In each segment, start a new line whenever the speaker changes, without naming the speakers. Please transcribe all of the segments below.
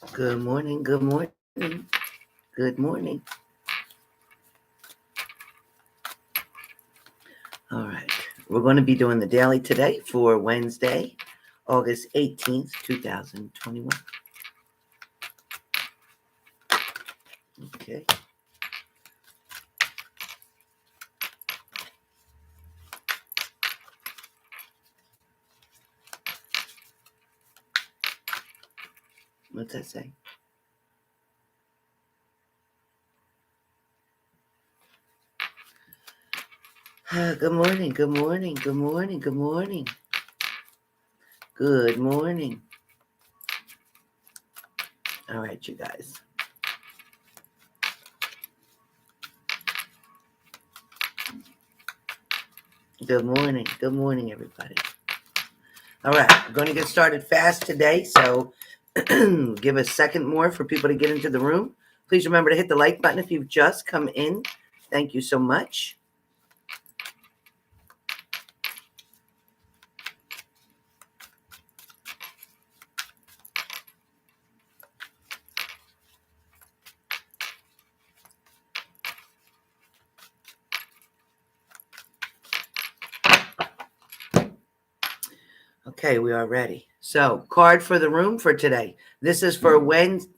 Good morning, good morning, good morning. All right, we're going to be doing the daily today for Wednesday, August 18th, 2021. Okay. What's that say? Good morning, good morning, good morning, good morning. Good morning. All right, you guys. Good morning, everybody. All right, we're going to get started fast today, so give a second more for people to get into the room. Please remember to hit the like button if you've just come in. Thank you so much. Okay, we are ready. So, card for the room for today. This is for Wednesday.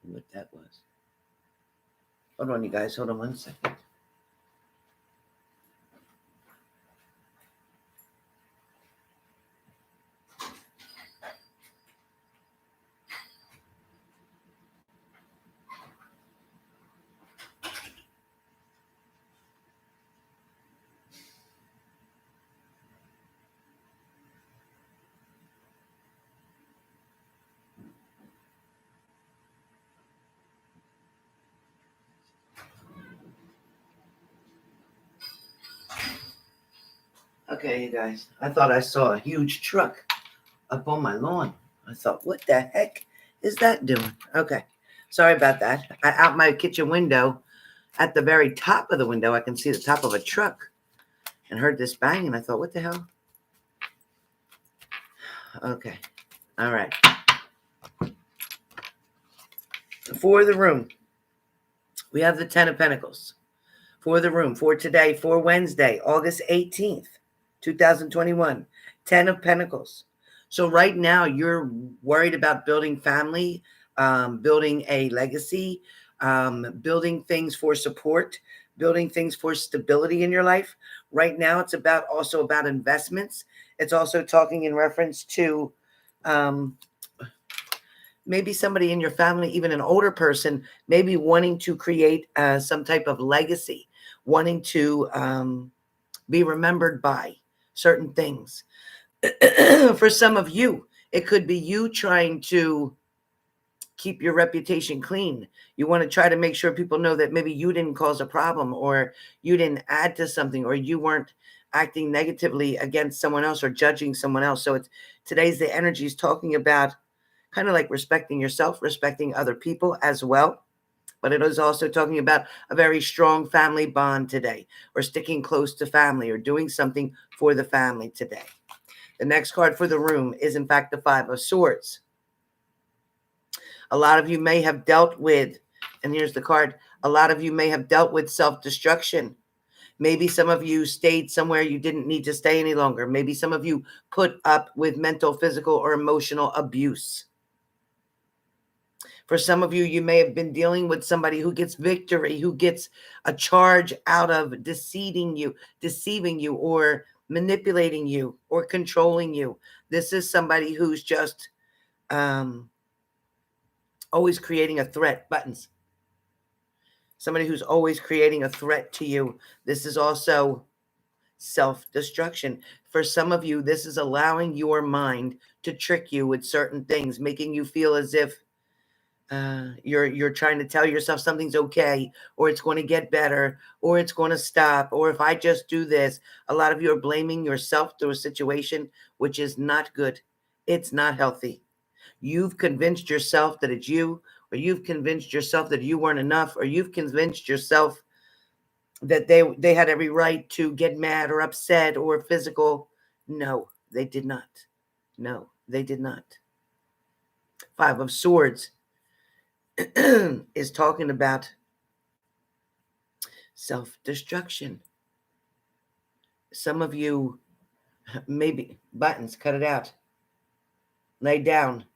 What that was. Hold on, you guys. Hold on 1 second. Okay, you guys. I thought I saw a huge truck up on my lawn. I thought, what the heck is that doing? Okay. Sorry about that. Out my kitchen window, at the very top of the window, I can see the top of a truck and heard this bang, and I thought, what the hell? Okay. All right. For the room, we have the 10 of Pentacles. For the room, for today, for Wednesday, August 18th, 2021, 10 of Pentacles. So right now, you're worried about building family, building a legacy, building things for support, building things for stability in your life. Right now, it's also about investments. It's also talking in reference to maybe somebody in your family, even an older person, maybe wanting to create some type of legacy, wanting to be remembered by certain things. For some of you, it could be you trying to keep your reputation clean. You want to try to make sure people know that maybe you didn't cause a problem, or you didn't add to something, or you weren't acting negatively against someone else or judging someone else. So the energy is talking about kind of like respecting yourself, respecting other people as well. But it is also talking about a very strong family bond today, or sticking close to family, or doing something for the family today. The next card for the room is, in fact, the 5 of Swords. A lot of you may have dealt with, and here's the card, a lot of you may have dealt with self-destruction. Maybe some of you stayed somewhere you didn't need to stay any longer. Maybe some of you put up with mental, physical, or emotional abuse. For some of you, you may have been dealing with somebody who gets victory, who gets a charge out of deceiving you, or manipulating you, or controlling you. This is somebody who's just always creating a threat. Buttons. Somebody who's always creating a threat to you. This is also self-destruction. For some of you, this is allowing your mind to trick you with certain things, making you feel as if you're trying to tell yourself something's okay, or it's going to get better, or it's going to stop, or if I just do this. A lot of you are blaming yourself through a situation, which is not good. It's not healthy. You've convinced yourself that it's you, or you've convinced yourself that you weren't enough, or you've convinced yourself that they had every right to get mad or upset or physical. No, they did not. No, they did not. Five of Swords is talking about self-destruction. Some of you, maybe buttons, cut it out. Lay down,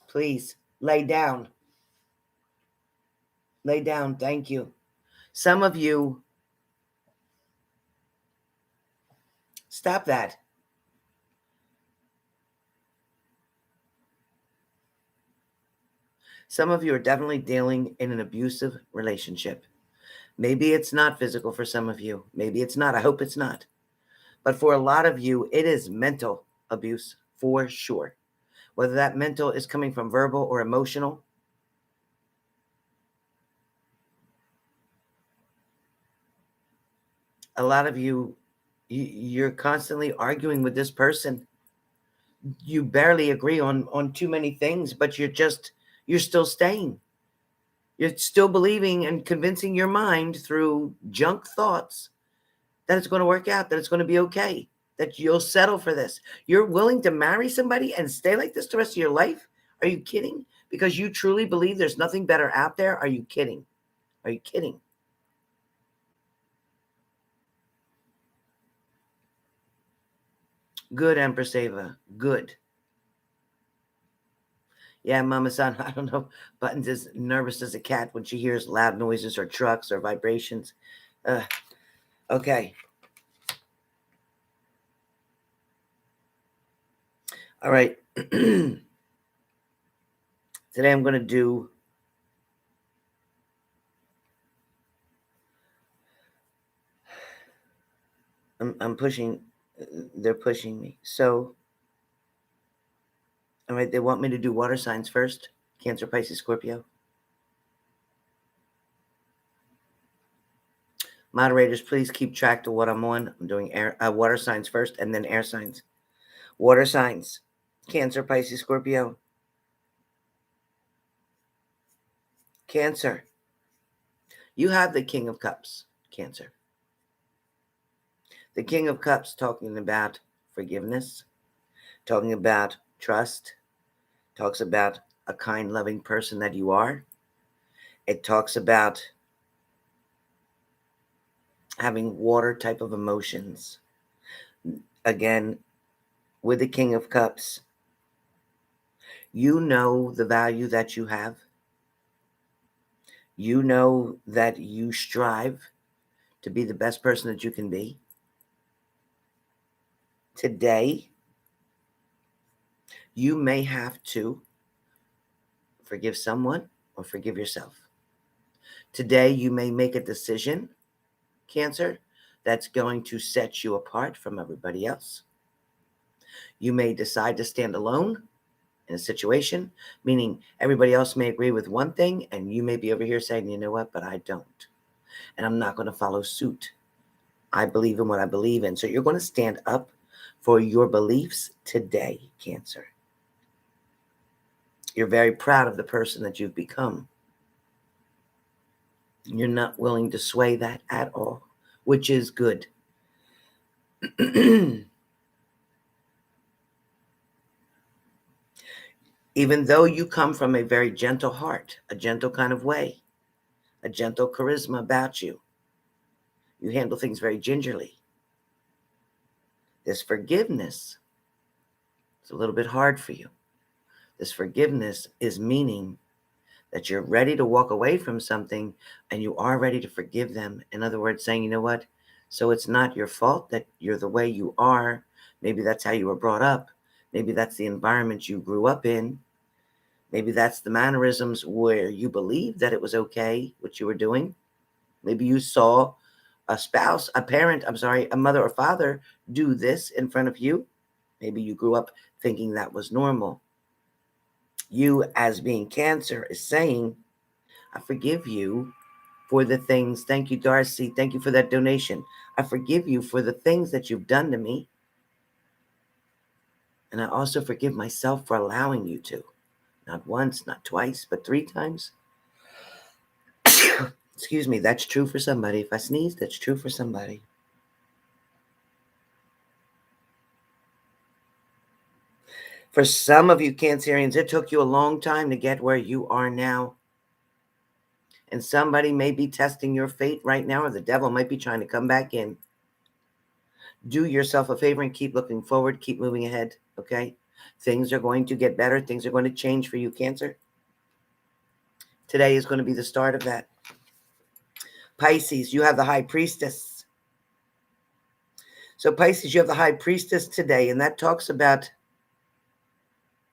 please. Lay down. Lay down. Thank you. Some of you, stop that. Some of you are definitely dealing in an abusive relationship. Maybe it's not physical for some of you. Maybe it's not. I hope it's not. But for a lot of you, it is mental abuse for sure. Whether that mental is coming from verbal or emotional. A lot of you, you're constantly arguing with this person. You barely agree on too many things, but you're still staying. You're still believing and convincing your mind through junk thoughts that it's going to work out, that it's going to be okay, that you'll settle for this. You're willing to marry somebody and stay like this the rest of your life? Are you kidding? Because you truly believe there's nothing better out there? Are you kidding? Are you kidding? Good, Empress Ava. Good. Yeah, Mama San, I don't know. Buttons is nervous as a cat when she hears loud noises or trucks or vibrations. Okay. All right. Today I'm going to do I'm pushing, they're pushing me. So, all right, they want me to do water signs first. Cancer, Pisces, Scorpio. Moderators, please keep track to what I'm on. I'm doing water signs first and then air signs. Water signs. Cancer, Pisces, Scorpio. Cancer. You have the King of Cups, Cancer. The King of Cups talking about forgiveness, talking about trust, talks about a kind, loving person that you are. It talks about having water type of emotions. Again, with the King of Cups, you know the value that you have. You know that you strive to be the best person that you can be. Today, you may have to forgive someone or forgive yourself. Today, you may make a decision, Cancer, that's going to set you apart from everybody else. You may decide to stand alone in a situation, meaning everybody else may agree with one thing and you may be over here saying, you know what, but I don't. And I'm not going to follow suit. I believe in what I believe in. So you're going to stand up for your beliefs today, Cancer. You're very proud of the person that you've become. You're not willing to sway that at all, which is good. Even though you come from a very gentle heart, a gentle kind of way, a gentle charisma about you, you handle things very gingerly. This forgiveness is a little bit hard for you. This forgiveness is meaning that you're ready to walk away from something and you are ready to forgive them. In other words, saying, you know what? So it's not your fault that you're the way you are. Maybe that's how you were brought up. Maybe that's the environment you grew up in. Maybe that's the mannerisms where you believed that it was okay, what you were doing. Maybe you saw a spouse, a mother or father do this in front of you. Maybe you grew up thinking that was normal. You, as being Cancer, is saying, I forgive you for the things. Thank you, Darcy. Thank you for that donation. I forgive you for the things that you've done to me. And I also forgive myself for allowing you to. Not once, not twice, but 3 times. Excuse me, that's true for somebody. If I sneeze, that's true for somebody. For some of you Cancerians, it took you a long time to get where you are now. And somebody may be testing your fate right now, or the devil might be trying to come back in. Do yourself a favor and keep looking forward, keep moving ahead, okay? Things are going to get better. Things are going to change for you, Cancer. Today is going to be the start of that. Pisces, you have the High Priestess. So Pisces, you have the High Priestess today, and that talks about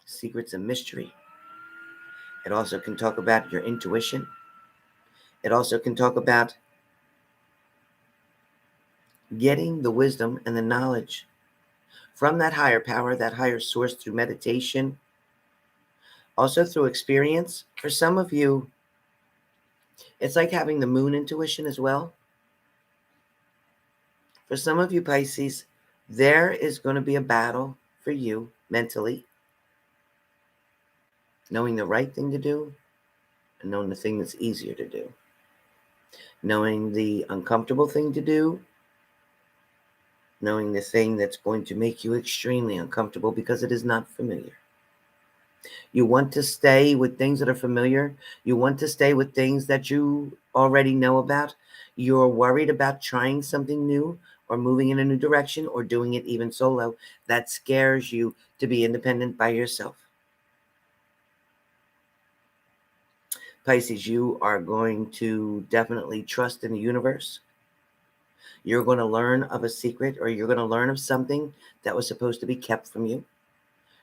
secrets and mystery. It also can talk about your intuition. It also can talk about getting the wisdom and the knowledge from that higher power, that higher source, through meditation, also through experience. For some of you, it's like having the moon intuition as well. For some of you Pisces, there is going to be a battle for you mentally, knowing the right thing to do and knowing the thing that's easier to do, knowing the uncomfortable thing to do, knowing the thing that's going to make you extremely uncomfortable because it is not familiar. You want to stay with things that are familiar. You want to stay with things that you already know about. You're worried about trying something new or moving in a new direction or doing it even solo. That scares you to be independent by yourself. Pisces, you are going to definitely trust in the universe. You're going to learn of a secret, or you're going to learn of something that was supposed to be kept from you.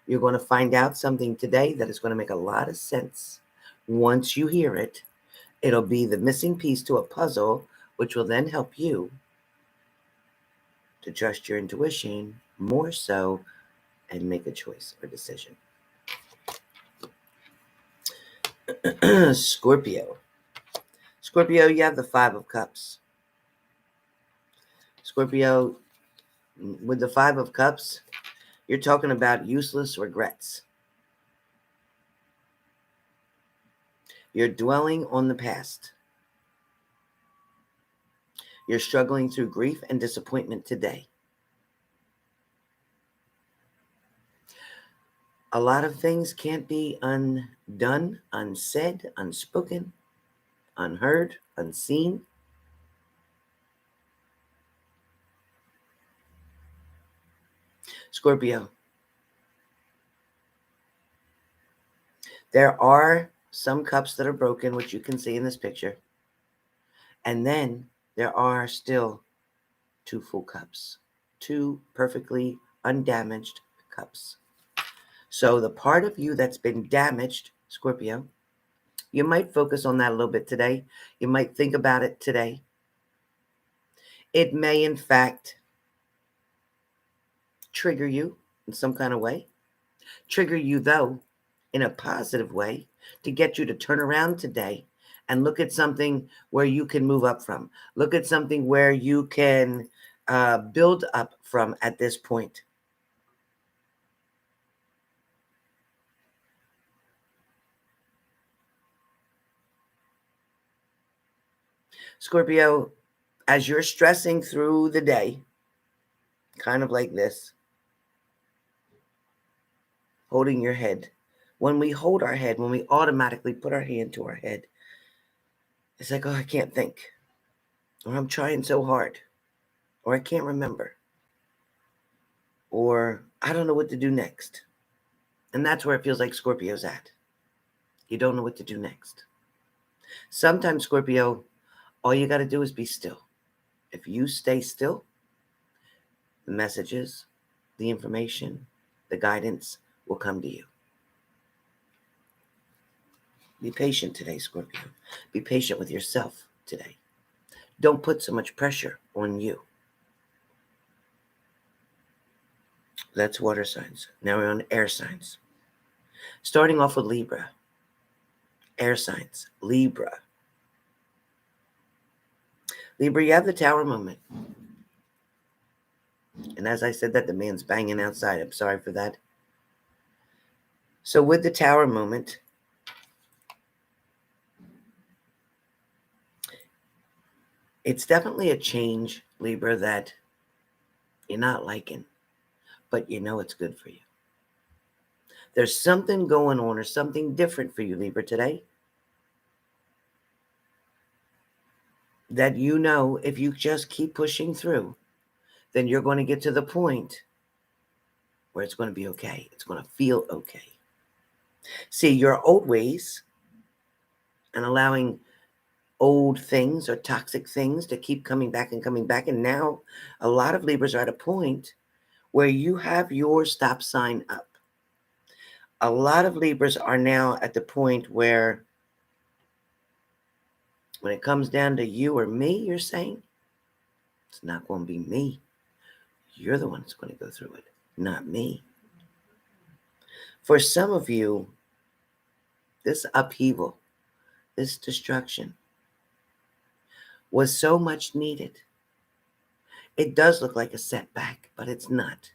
You're going to find out something today that is going to make a lot of sense. Once you hear it, it'll be the missing piece to a puzzle, which will then help you to trust your intuition more so and make a choice or decision. Scorpio. Scorpio, you have the Five of Cups. Scorpio, with the Five of Cups, you're talking about useless regrets. You're dwelling on the past. You're struggling through grief and disappointment today. A lot of things can't be undone, unsaid, unspoken, unheard, unseen. Scorpio, there are some cups that are broken, which you can see in this picture. And then there are still two full cups, two perfectly undamaged cups. So the part of you that's been damaged, Scorpio, you might focus on that a little bit today. You might think about it today. It may, in fact, trigger you in some kind of way. Trigger you, though, in a positive way, to get you to turn around today and look at something where you can move up from. Look at something where you can build up from at this point. Scorpio, as you're stressing through the day, kind of like this, holding your head. When we hold our head, when we automatically put our hand to our head, it's like, oh, I can't think, or I'm trying so hard, or I can't remember, or I don't know what to do next. And that's where it feels like Scorpio's at. You don't know what to do next. Sometimes, Scorpio, all you got to do is be still. If you stay still, the messages, the information, the guidance will come to you. Be patient today, Scorpio. Be patient with yourself today. Don't put so much pressure on you. That's water signs. Now we're on air signs. Starting off with Libra. Air signs. Libra. Libra, you have the Tower moment. And as I said that, the man's banging outside. I'm sorry for that. So with the Tower moment, it's definitely a change, Libra, that you're not liking, but you know it's good for you. There's something going on or something different for you, Libra, today. That you know if you just keep pushing through, then you're going to get to the point where it's going to be okay. It's going to feel okay. See, your old ways and allowing old things or toxic things to keep coming back and coming back. And now a lot of Libras are at a point where you have your stop sign up. A lot of Libras are now at the point where when it comes down to you or me, you're saying, it's not going to be me. You're the one that's going to go through it, not me. For some of you, this upheaval, this destruction was so much needed. It does look like a setback, but it's not.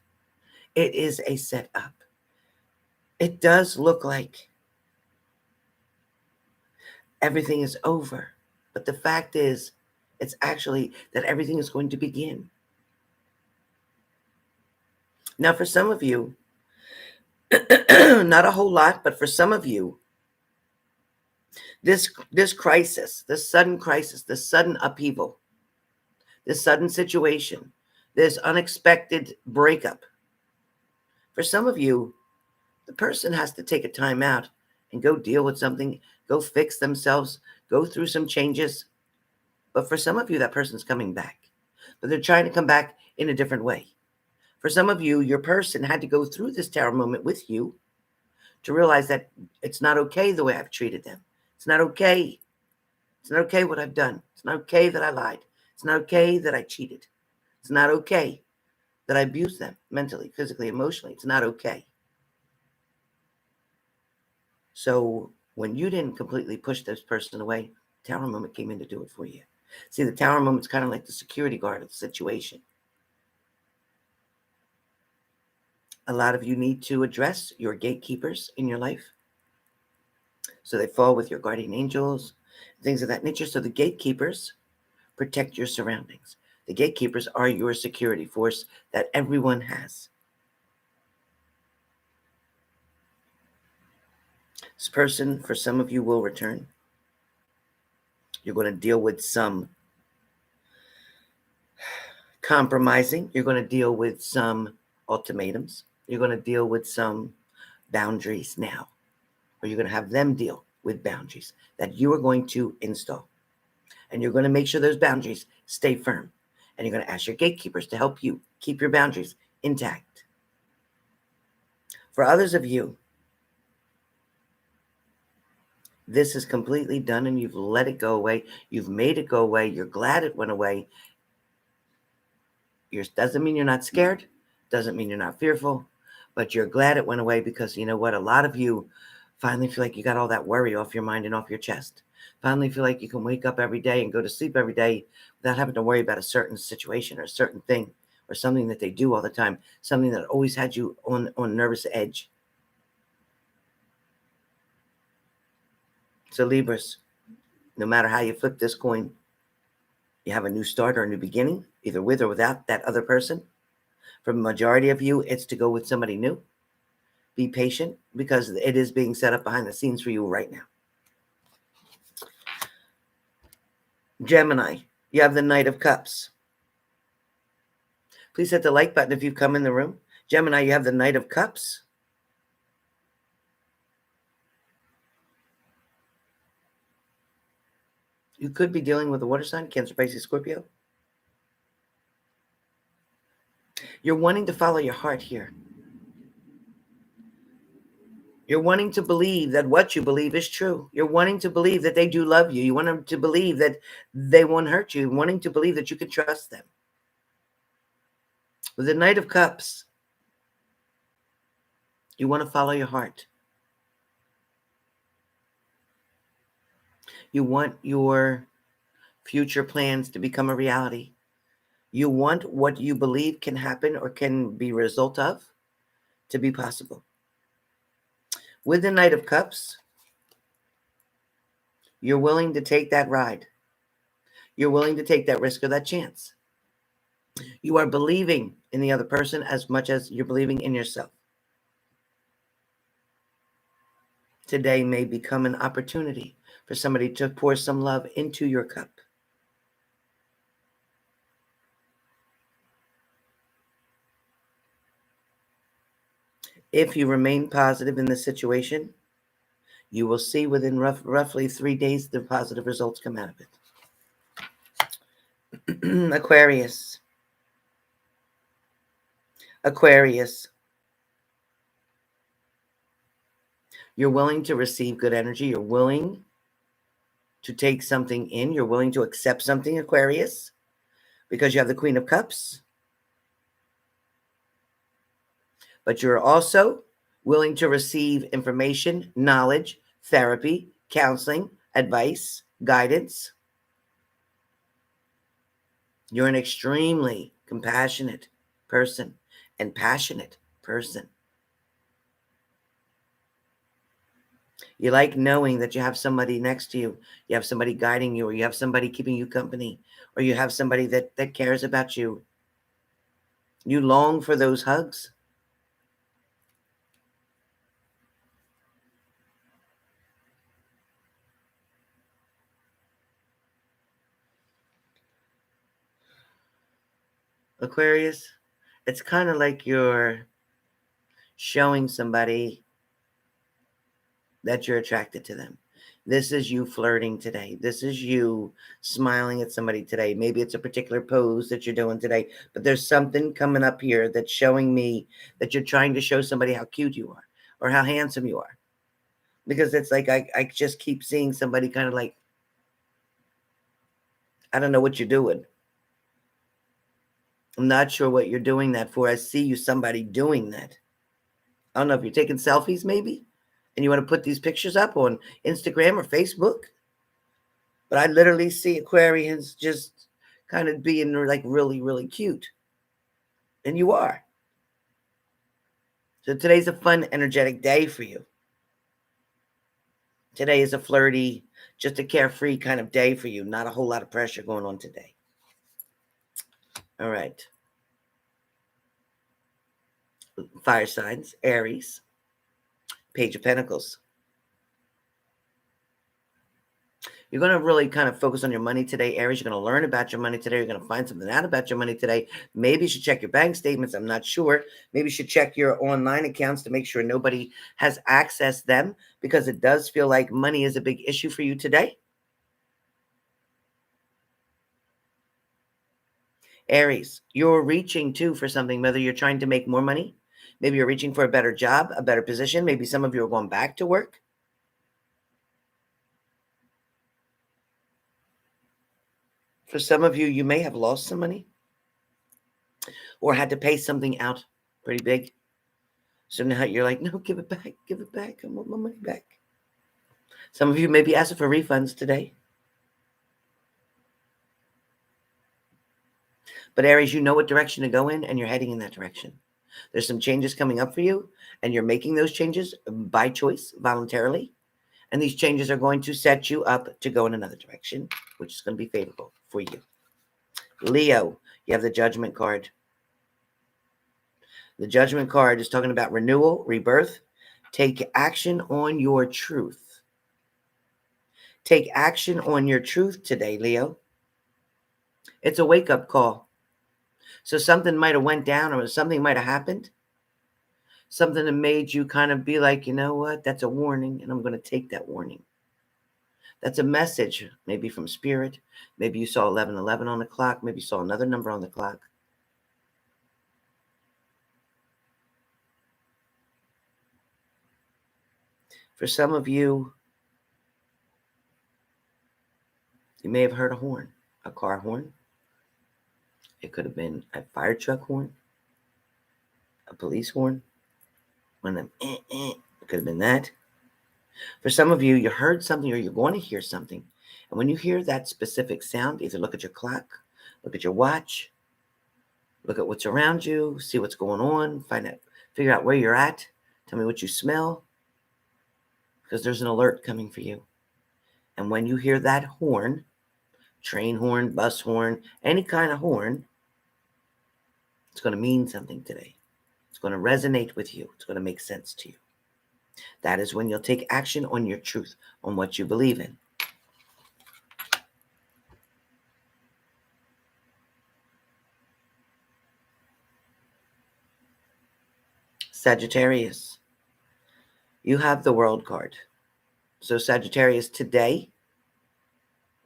It is a setup. It does look like everything is over, but the fact is, it's actually that everything is going to begin. Now, for some of you, not a whole lot, but for some of you, this crisis, this sudden crisis, this sudden upheaval, this sudden situation, this unexpected breakup, for some of you, the person has to take a time out and go deal with something, go fix themselves, go through some changes. But for some of you, that person's coming back, but they're trying to come back in a different way. For some of you, your person had to go through this tower moment with you to realize that it's not okay the way I've treated them. It's not okay. It's not okay what I've done. It's not okay that I lied. It's not okay that I cheated. It's not okay that I abused them mentally, physically, emotionally. It's not okay. So when you didn't completely push this person away, tower moment came in to do it for you. See, the tower moment's kind of like the security guard of the situation. A lot of you need to address your gatekeepers in your life. So they fall with your guardian angels, things of that nature. So the gatekeepers protect your surroundings. The gatekeepers are your security force that everyone has. This person, for some of you, will return. You're going to deal with some compromising. You're going to deal with some ultimatums. You're going to deal with some boundaries now, or you're going to have them deal with boundaries that you are going to install. And you're going to make sure those boundaries stay firm. And you're going to ask your gatekeepers to help you keep your boundaries intact. For others of you, this is completely done and you've let it go away. You've made it go away. You're glad it went away. Doesn't mean you're not scared. Doesn't mean you're not fearful. But you're glad it went away because you know what? A lot of you finally feel like you got all that worry off your mind and off your chest. Finally feel like you can wake up every day and go to sleep every day without having to worry about a certain situation or a certain thing or something that they do all the time, something that always had you on nervous edge. So Libras, no matter how you flip this coin, you have a new start or a new beginning, either with or without that other person. For the majority of you, it's to go with somebody new. Be patient because it is being set up behind the scenes for you right now. Gemini, you have the Knight of Cups. Please hit the like button if you've come in the room. Gemini, you have the Knight of Cups. You could be dealing with a water sign, Cancer, Pisces, Scorpio. You're wanting to follow your heart here. You're wanting to believe that what you believe is true. You're wanting to believe that they do love you. You want them to believe that they won't hurt you. You're wanting to believe that you can trust them. With the Knight of Cups, you want to follow your heart. You want your future plans to become a reality. You want what you believe can happen or can be a result of to be possible. With the Knight of Cups, you're willing to take that ride. You're willing to take that risk or that chance. You are believing in the other person as much as you're believing in yourself. today may become an opportunity for somebody to pour some love into your cup. If you remain positive in this situation, you will see within roughly 3 days the positive results come out of it. Aquarius. Aquarius. You're willing to receive good energy. You're willing to take something in. You're willing to accept something, Aquarius, because you have the Queen of Cups. But you're also willing to receive information, knowledge, therapy, counseling, advice, guidance. You're an extremely compassionate person and passionate person. You like knowing that you have somebody next to you, you have somebody guiding you, or you have somebody keeping you company, or you have somebody that cares about you. You long for those hugs. Aquarius, it's kind of like you're showing somebody that you're attracted to them. This is you flirting today. This is you smiling at somebody today. Maybe it's a particular pose that you're doing today, but there's something coming up here that's showing me that you're trying to show somebody how cute you are or how handsome you are. Because it's like I just keep seeing somebody kind of like, I don't know what you're doing. I'm not sure what you're doing that for. I see you somebody doing that. I don't know if you're taking selfies maybe, and you want to put these pictures up on Instagram or Facebook. But I literally see Aquarians just kind of being like really, really cute. And you are. So today's a fun, energetic day for you. Today is a flirty, just a carefree kind of day for you. Not a whole lot of pressure going on today. All right. Fire signs, Aries, Page of Pentacles. You're going to really kind of focus on your money today, Aries. You're going to learn about your money today. You're going to find something out about your money today. Maybe you should check your bank statements. I'm not sure. Maybe you should check your online accounts to make sure nobody has accessed them, because it does feel like money is a big issue for you today. Aries, you're reaching too for something, whether you're trying to make more money. Maybe you're reaching for a better job, a better position. Maybe some of you are going back to work. For some of you, you may have lost some money or had to pay something out pretty big. So now you're like, no, give it back. Give it back. I want my money back. Some of you may be asking for refunds today. But Aries, you know what direction to go in, and you're heading in that direction. There's some changes coming up for you, and you're making those changes by choice, voluntarily. And these changes are going to set you up to go in another direction, which is going to be favorable for you. Leo, you have the Judgment card. The Judgment card is talking about renewal, rebirth. Take action on your truth. Take action on your truth today, Leo. It's a wake-up call. So something might have went down, or something might have happened. Something that made you kind of be like, you know what? That's a warning, and I'm going to take that warning. That's a message, maybe from Spirit. Maybe you saw 11:11 on the clock. Maybe you saw another number on the clock. For some of you, you may have heard a horn, a car horn. It could have been a fire truck horn, a police horn. One of them, it could have been that. For some of you, you heard something, or you're going to hear something. And when you hear that specific sound, either look at your clock, look at your watch, look at what's around you, see what's going on, figure out where you're at. Tell me what you smell, because there's an alert coming for you. And when you hear that horn, train horn, bus horn, any kind of horn, it's going to mean something today. It's going to resonate with you. It's going to make sense to you. That is when you'll take action on your truth, on what you believe in. Sagittarius, you have the World card. So Sagittarius, today,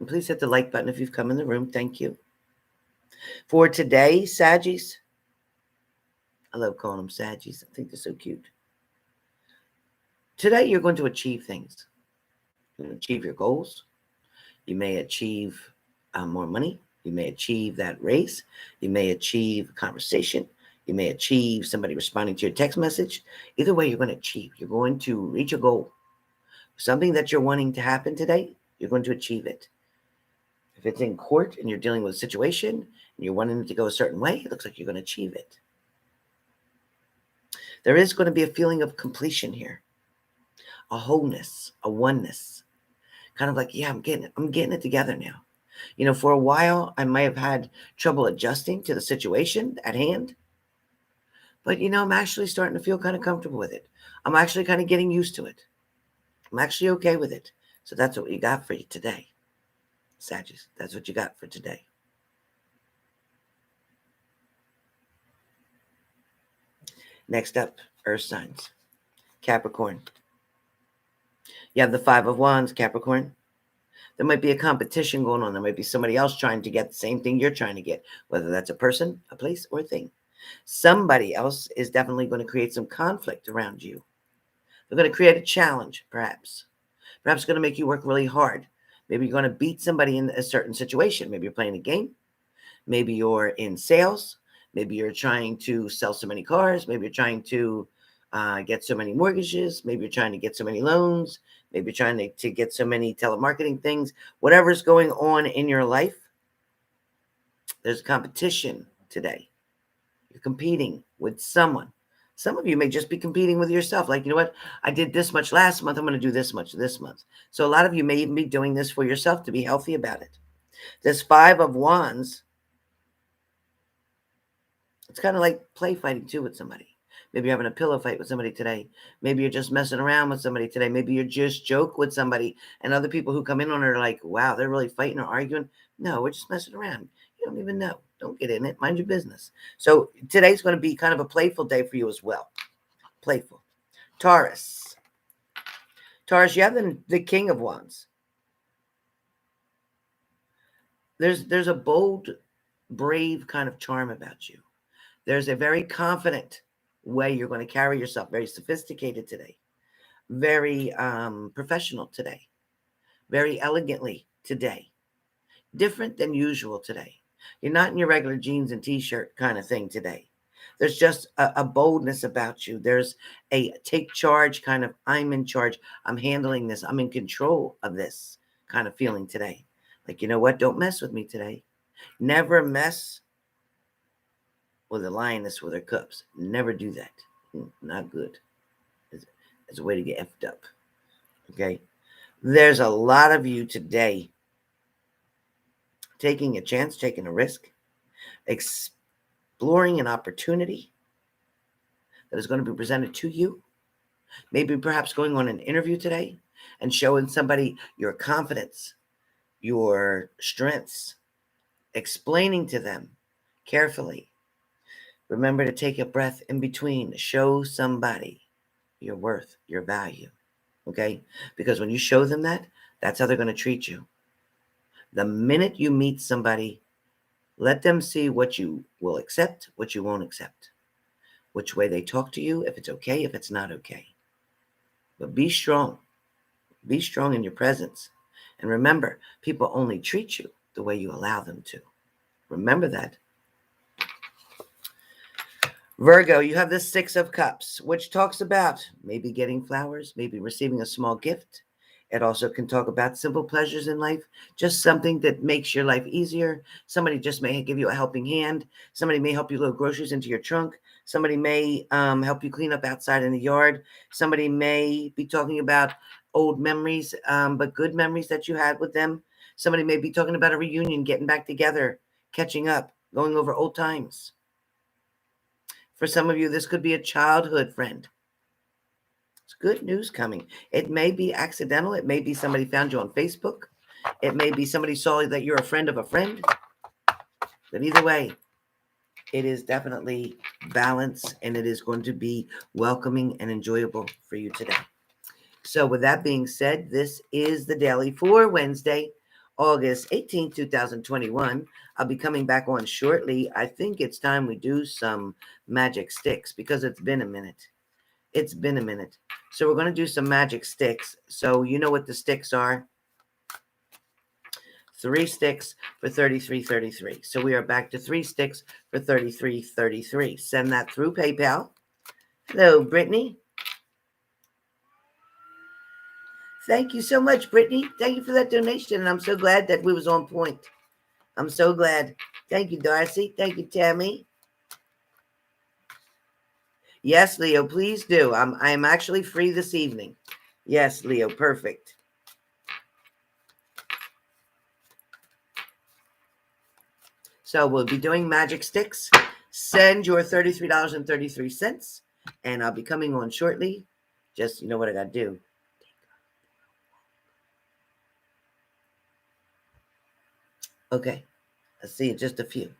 and please hit the like button if you've come in the room. Thank you. For today, Saggies, I love calling them Saggies. I think they're so cute. Today, you're going to achieve things. You're going to achieve your goals. You may achieve more money. You may achieve that raise. You may achieve conversation. You may achieve somebody responding to your text message. Either way, you're going to achieve. You're going to reach a goal. Something that you're wanting to happen today, you're going to achieve it. If it's in court and you're dealing with a situation and you're wanting it to go a certain way, it looks like you're going to achieve it. There is going to be a feeling of completion here, a wholeness, a oneness. Kind of like, yeah, I'm getting it together now. You know, for a while, I might have had trouble adjusting to the situation at hand. But, you know, I'm actually starting to feel kind of comfortable with it. I'm actually kind of getting used to it. I'm actually okay with it. So that's what we got for you today. Sagittarius, that's what you got for today. Next up, Earth signs. Capricorn. You have the Five of Wands, Capricorn. There might be a competition going on. There might be somebody else trying to get the same thing you're trying to get, whether that's a person, a place, or a thing. Somebody else is definitely going to create some conflict around you. They're going to create a challenge, perhaps. Perhaps going to make you work really hard. Maybe you're going to beat somebody in a certain situation. Maybe you're playing a game. Maybe you're in sales. Maybe you're trying to sell so many cars. Maybe you're trying to get so many mortgages. Maybe you're trying to get so many loans. Maybe you're trying to get so many telemarketing things. Whatever's going on in your life, there's competition today. You're competing with someone. Some of you may just be competing with yourself. Like, you know what? I did this much last month. I'm going to do this much this month. So a lot of you may even be doing this for yourself to be healthy about it. This Five of Wands, it's kind of like play fighting too with somebody. Maybe you're having a pillow fight with somebody today. Maybe you're just messing around with somebody today. Maybe you're just joke with somebody, and other people who come in on it are like, wow, they're really fighting or arguing. No, we're just messing around. You don't even know. Don't get in it. Mind your business. So today's going to be kind of a playful day for you as well. Playful. Taurus. Taurus, you have the King of Wands. There's a bold, brave kind of charm about you. There's a very confident way you're going to carry yourself, very sophisticated today, very professional today, very elegantly today, different than usual today. You're not in your regular jeans and t-shirt kind of thing today. There's just a boldness about you. There's a take charge kind of, I'm in charge. I'm handling this. I'm in control of this kind of feeling today. Like, you know what? Don't mess with me today. Never mess with a lioness with her cubs. Never do that. Not good. It's a way to get effed up. Okay? There's a lot of you today taking a chance, taking a risk, exploring an opportunity that is going to be presented to you. Maybe perhaps going on an interview today and showing somebody your confidence, your strengths, explaining to them carefully. Remember to take a breath in between. Show somebody your worth, your value. Okay? Because when you show them that, that's how they're going to treat you. The minute you meet somebody, let them see what you will accept, what you won't accept, which way they talk to you, if it's okay, if it's not okay. But be strong. Be strong in your presence. And remember, people only treat you the way you allow them to. Remember that. Virgo, you have the Six of Cups, which talks about maybe getting flowers, maybe receiving a small gift. It also can talk about simple pleasures in life, just something that makes your life easier. Somebody just may give you a helping hand. Somebody may help you load groceries into your trunk. Somebody may help you clean up outside in the yard. Somebody may be talking about old memories, but good memories that you had with them. Somebody may be talking about a reunion, getting back together, catching up, going over old times. For some of you, this could be a childhood friend. It's good news coming. It may be accidental. It may be somebody found you on Facebook. It may be somebody saw that you're a friend of a friend. But either way, it is definitely balance, and it is going to be welcoming and enjoyable for you today. So with that being said, this is the daily for Wednesday, August 18th, 2021. I'll be coming back on shortly. I think it's time we do some magic sticks because it's been a minute. It's been a minute. So we're going to do some magic sticks. So you know what the sticks are. 3 sticks for 33.33. So we are back to 3 sticks for 33.33. Send that through PayPal. Hello, Brittany. Thank you so much, Brittany. Thank you for that donation. And I'm so glad that we was on point. I'm so glad. Thank you, Darcy. Thank you, Tammy. Yes, Leo, please do. I'm actually free this evening. Yes, Leo, perfect. So we'll be doing magic sticks. Send your $33.33, and I'll be coming on shortly. Just, you know what I got to do. Okay, let's see, just a few.